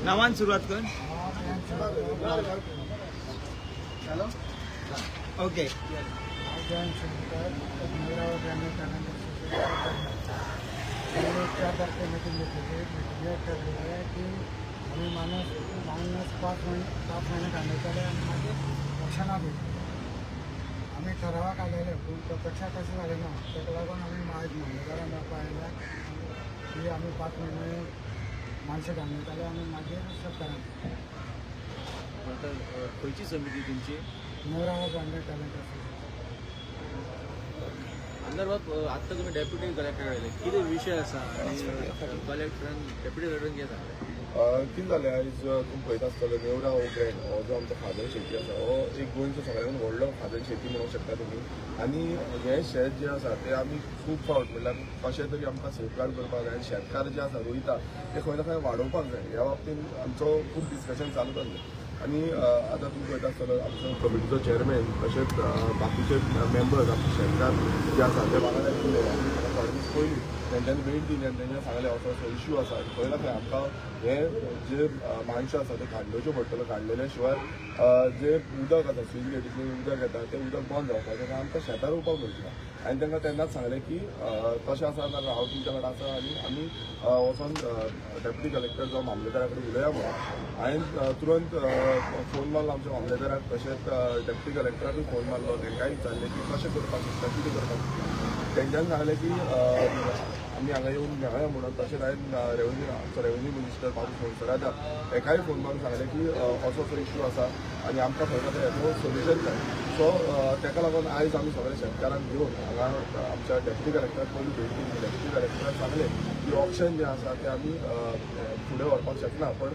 नावान सुरुवात कर. ओके. आम्ही माणूस 5 महिने काढण्यात आणि मागे लक्षणात येईल. आम्ही ठरावाक आलेले पण प्रत्यक्षात कसं झाले ना त्याला लागून आम्ही माहितगारांना पाहिला की आम्ही 5 महिने माणसं काढण्यात आले आणि मागे शेतकऱ्यांना. आता खंयची समिती तुमची? नेवराव ब्रँडेड टॅलेंट असोसिएशन. संदर्भात आत्ता तुम्ही डेप्युटी कलेक्टर आयले कितें विशय आसा आनी कलेक्टरान डेप्युटी कलेक्टरान कितें सांगलें? कितें जालें आयज तुमी पळयता आसतलो नेवराव ब्रँड हो जो आमचो खाजन शेती आसा हो एक गोंयचो सगळ्यांत व्हडलो खाजन शेती म्हणूंक शकता तुमी. आनी हें शेत जें आसा तें आमी खूब फावट म्हणल्यार कशें तरी आमकां सेफगार्ड करपाक जाय. शेतकार जे आसा रोयता ते खंय ना खंय वाडोवपाक जाय. ह्या बाबतींत आमचो खूब डिस्कशन चालूच आसलें. आनी आतां तुमी पळयता आसतलो आमचो कमिटीचो चेअरमॅन तशेंच बाकीचे मेंबर्स आमचे शेतकार जे आसा ते वांगडा येयले. थोडे दीस पयलीं तेंच्यांनी भेट दिली आनी तेंच्यांनी सांगलें असो असो इश्यू आसा. खंय ना खंय आमकां हे जे माणसं आसा ते काडल्योच्यो पडटल्यो. काडलेल्या शिवाय जे उदक आसा स्विच गेटींतल्यान उदक येता तें उदक बंद जावपाक तेका आमकां शेतां रोवपाक मेळटना. हांवें तांकां तेन्नाच सांगलें की तशें आसा जाल्यार हांव तुमच्या कडेन आसा आनी आमी वचोन डेप्युटी कलेक्टर जो मामलेदारा कडेन उलया म्हणून हांवें तुरंत फोन मारलो आमच्या मामलेदाराक. तशेंच डेप्युटी कलेक्टराकूय फोन मारलो. तांकांय विचारलें की कशें करपाक शकता कितें करपाक शकता. तेंच्यांनी सांगलें की आमी हांगा येवन मेळया म्हणून. तशेंच हांवें आमचो रेव्हेन्यू मिनिस्टर बाबू फोंडसराक ताकाय फोन मारून सांगलें की असो असो इश्यू आसा आनी आमकां खंय ना खंय हेचो सोल्युशन जाय. सो ताका लागून आयज आमी सगळ्या शेतकारांक घेवन हांगा आमच्या डेप्युटी कलेक्टराक पयलीं भेट दिली. डेप्युटी कलेक्टराक सांगलें की ऑप्शन जें आसा तें आमी फुडें व्हरपाक शकना पण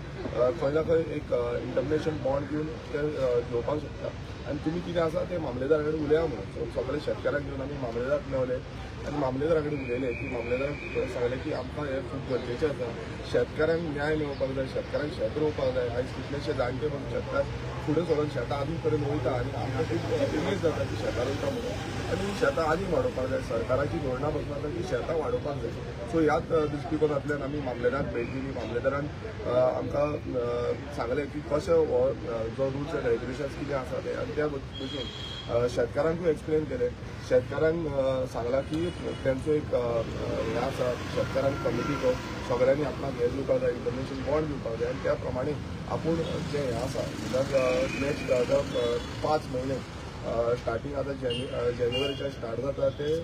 खंय ना खंय एक इंटरनॅशनल बॉन्ड घेवन ते घेवपाक शकता. आनी तुमी कितें आसा ते मामलेदारा कडेन उलया म्हणून. सो सगळे शेतकारांक घेवन आमी मामलेदाराक मेळले आनी मामलेदारा कडेन उलयले की मामलेदाराक सांगलें की आमकां हें खूब गरजेचें आसा. शेतकारांक न्याय मेळोवपाक जाय. शेतकारांक शेत रोवपाक जाय. आयज कितलेशे जाणटे पण शेतकार फुडें सरून शेतां आदी कडेन वयता आनी आमकां खूब उमेद जाता की शेतां रोयता म्हणून. आनी शेतां आनीक वाडोवपाक जाय. सरकाराची धोरणां बसून आसा की शेतां वाडोवपाक जाय. सो ह्याच दृश्टीकोनांतल्यान आमी मामलेदाराक भेट दिली. मामलेदारान आमकां सांगलें की कशें हो जो रुल्स एंड रेग्युलेशन्स कितें आसा ते आनी त्या बसून शेतकारांकूय एक्सप्लेन केलें. शेतकारांक सांगलां की तेंचो एक हें आसा शेतकारांक कमिटीचो सगळ्यांनी आपणाक हें दिवपाक जाय इंटरनॅशनल बॉन्ड दिवपाक जाय. आनी त्या प्रमाणे आपूण जें हें आसा नेक्स्ट 5 महिने स्टार्टींग आतां जानेवारीच्यान स्टार्ट जाता ते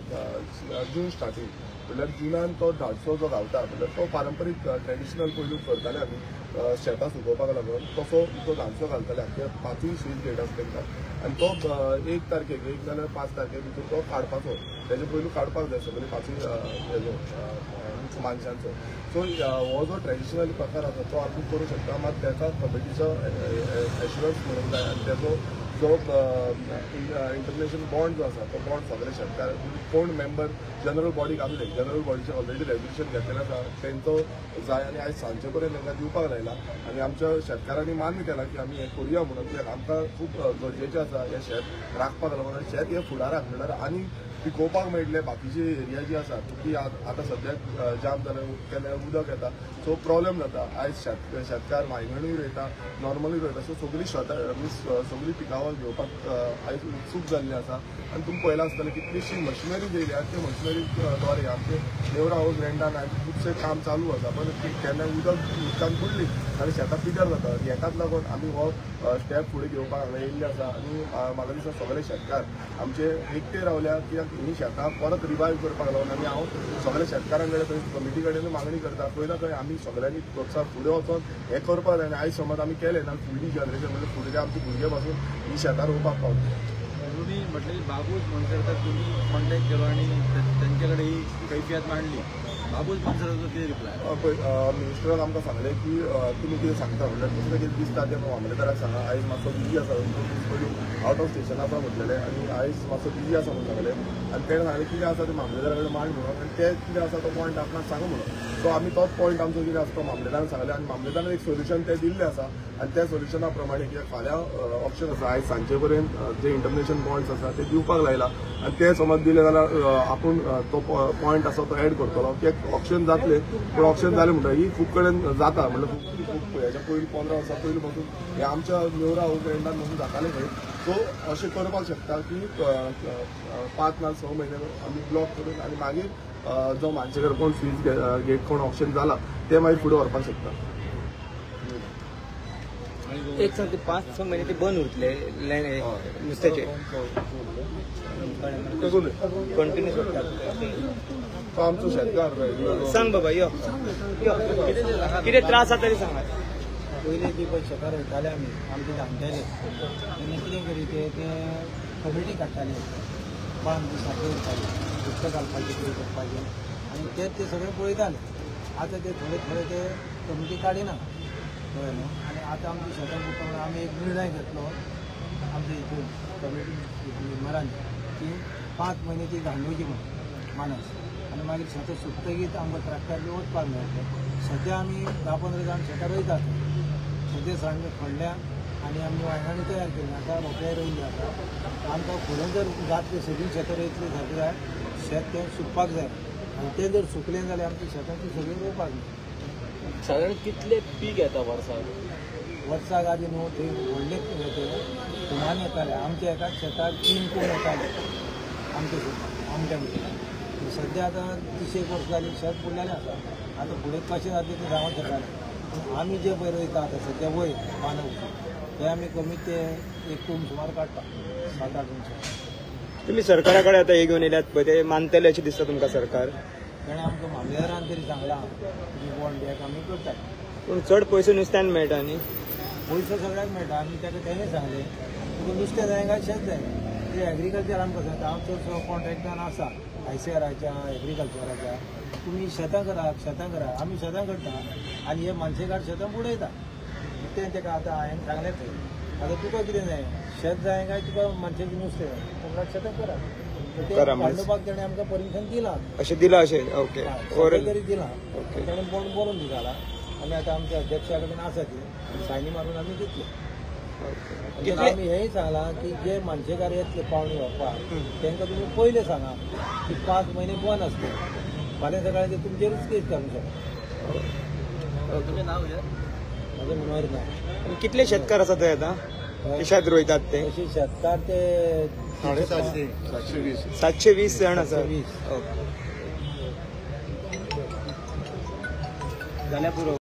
जून स्टार्टींग म्हणल्यार जुनान तो धाडसो जो घालता म्हणल्यार तो पारंपारीक ट्रेडिशनल पयलू करताले आमी शेतां सुकोवपाक लागून तसो तो धाडसो घालताले. आमचे 5 स्विच गेट आसा तांकां आनी तो 1 तारखेक 1 नाल्यार 5 तारखेक भितर तो काडपाचो. तेजे पयलू काडपाक जाय सगळे 5 हेजो माणसांचो. सो हो जो ट्रेडिशनल प्रकार आसा तो आमी करूं शकता. मात तेका कमिटीचो एश्युरन्स म्हणूंक जाय आनी तेजो जो इंटरनॅशनल बॉन्ड जो आसा तो बॉन्ड सगळे शेतकार कोण मेंबर जनरल बॉडीक आसले जनरल बॉडीचे ऑलरेडी रेग्युलेशन घेतलेलें आसा तेंचो जाय आनी आयज सांजचे पर्यंत तांकां दिवपाक लायला. आनी आमच्या शेतकारांनी मान्य केलां की आमी हें करुया म्हणून. कित्याक आमकां खूब गरजेचें आसा हें शेत राखपाक लागून. आनी शेत हें फुडाराक म्हणल्यार आनी पिकोवपाक मेळटले. बाकीची एरिया जी आसा ती आतां सद्याक जाम केन्ना उदक येता सो प्रॉब्लेम जाता. आयज शेतकार वांयगणूय रोयता नॉर्मलूय रोयता. सो सगळीं सगळीं पिकावळ घेवपाक आयज उत्सूक जाल्ली आसा. आनी तुमी पळयलां आसतलें कितलीशी मशिनरी येयल्या त्या मशिनरी द्वारे आमचे नेवराव ब्रँडान आयज खुबशें काम चालू आसा. पण केन्ना उदकान बुडली आनी शेतां पिड्यार जाता. हेकाच लागून आमी हो स्टेप फुडें घेवपाक हांगा येयल्ले आसा. आनी म्हाका दिसता सगळे शेतकार आमचे एकटे रावल्या कित्याक ही शेतां परत रिवायव करपाक लागून. आनी हांव सगळ्या शेतकारां कडेन थंय कमिटी कडेन मागणी करता खंय ना खंय आमी सगळ्यांनी प्रोत्साहन फुडें वचोन हें करपाक जाय. आनी आयज समज आमी केलें ना फुडली जनरेशन म्हणजे फुडले आमचे भुरगे पासून ही शेतां रोवपाक पावतली. तुम्ही म्हटलें बाबूज मनसरकार तुम्ही कॉन्टॅक्ट केलो आनी तेंचे कडेन ही कैफियत मांडली. बाबूज मनसरकाराचो कितें रिप्लाय? पळय मिनिस्टरान आमकां सांगलें की तुमी कितें सांगता म्हणल्यार तुमकां कितें दिसता तें मामलेदाराक सांगा. आयज मातसो बिजी आसा पयलीं आवट ऑफ स्टेशन आसा म्हटलेलें आनी आयज मातसो बिजी आसा म्हणून सांगलें. आनी तेणें सांगलें कितें आसा तें मामलेदारा कडेन मांड म्हणून. आनी तें कितें आसा तो पॉयंट आपणाक सांगू म्हणून. सो आमी तोच पॉयंट आमचो कितें आसा तो मामलेदारान सांगलें आनी मामलेदारान एक सोल्युशन तें दिल्लें आसा. आनी त्या सोल्युशना प्रमाणे कित्याक फाल्यां ऑप्शन आसा आयज सांजे पर्यंत जे इंटरनॅशनल बॉन्ड्स आसा ते दिवपाक लायला आनी ते समज दिले जाल्यार आपूण तो पॉयंट आसा तो एड करतलो कित्याक ऑप्शन जातले पूण ऑप्शन जाले म्हणटकीर ही खूब कडेन जाता म्हणजे खूब हेच्या पयलीं 15 वर्सां पयलीं पासून हे आमच्या नेवरा ओग्रेंडान पासून जाताले खंय सो अशें करपाक शकता की 5 ना 6 म्हयने आमी ब्लॉक करून आनी मागीर जो मानशे घर कोण फीज घेत कोण ऑप्शन जाला ते मागीर फुडें व्हरपाक शकता. एक सांगते 5-6 महिने ते बंद उरतले नुस्त्याचे कंटिन्यू तो आमचो शेतकार सांग बाबा यो किती त्रास जाता तरी सांगा. पयलीं बी पळय शेतार वयताले आमी आमचे जाणटेले तेन्ना कितें करीत ते कमिटी काडटाले 5 दीस सारके उरताले उदक घालपाचें कितें करपाचें आनी ते सगळें पळयताले. आतां ते थोडे ते कमिटी काडिना कळ्ळें न्हू. आनी आतां आमच्या शेतान पळोवन आमी एक निर्णय घेतलो आमच्या हितून कमिटी मेंबरान की 5 म्हयने ती घालवची म्हणून मानस आनी मागीर शेतां सुकतकीच आमकां ट्रॅक्टर बी वचपाक मेळटलें. सद्या आमी 10-15 जाण शेतां रोयतात सद्या सांजे फोडल्या आनी आमी वायंगणी तयार केली आतां मोकळे रोयल्ले आसा. आमकां फुडें जर जातले सगळीं शेतां रोयतली जाल्यार शेत तें सुकपाक जाय आनी तें जर सुकलें जाल्यार आमच्या शेतांची सगळीं रोवपाक जाय. साधारण कितले पीक येता वर्साक आदी न्हू थंय व्हडले तुमान येताले आमच्या एकाच शेताक 3 कोण येताले आमच्या शेताक आमच्या भितर. सद्या आतां 30 वर्स जाली शेत बुडलेलें आसा. आतां फुडें कशें जातलें तें सांगूंक शकना. आमी जे पळय रोयता आतां सद्या वयर मानव ते आमी कमीत ते 1 टन सुमार काडटा 7-8 टन. तुम्ही सरकारा कडेन आतां हे घेवन येल्यात पळय ते मानतले अशें दिसता तुमकां सरकार. ताणें आमकां मामलेदारान तरी सांगलां की बॉन्ड बॅक आमी करतात. पूण चड पयसो नुस्त्यान मेळटा न्ही. पयसो सगळ्याक मेळटा आमी ताका तेणें सांगलें तुका नुस्तें जाय काय शेत जाय ते एग्रीकल्चर आमकां सांगता. हांव चडसो कॉन्ट्रॅक्टान आसा ICRच्या एग्रीकल्चराच्या तुमी शेतां करा आमी शेतां करता आनी हे मानशेकार शेतां बुडयता. तें ताका आतां हांवें सांगलें थंय आतां तुका कितें जाय शेत जाय काय तुका मानशेचें नुस्तें जाय तुका शेतां करा. बांदोवपाक तेणें आमकां परमिशन दिलां अशें दिलां अशें ओके तरी दिलां तेणें बॉन्ड बरोवन दिताला आनी आतां आमच्या अध्यक्षा कडेन आसा ती सायनी मारून आमी दितले. आमी हेंय सांगलां की जे मानशेकार येतले पावणे व्हरपाक तांकां तुमी पयलें सांगा की 5 म्हयने बंद आसता फाल्यां सकाळीं ते तुमचेरूच केस घालूंक शकता. तुमचें नांव म्हजें मनोहर नायक. कितले शेतकार आसा थंय आतां ते शेत रोयतात ते तशे शेतकार ते 720 जाण आसा. 720 जाल्या पुरो.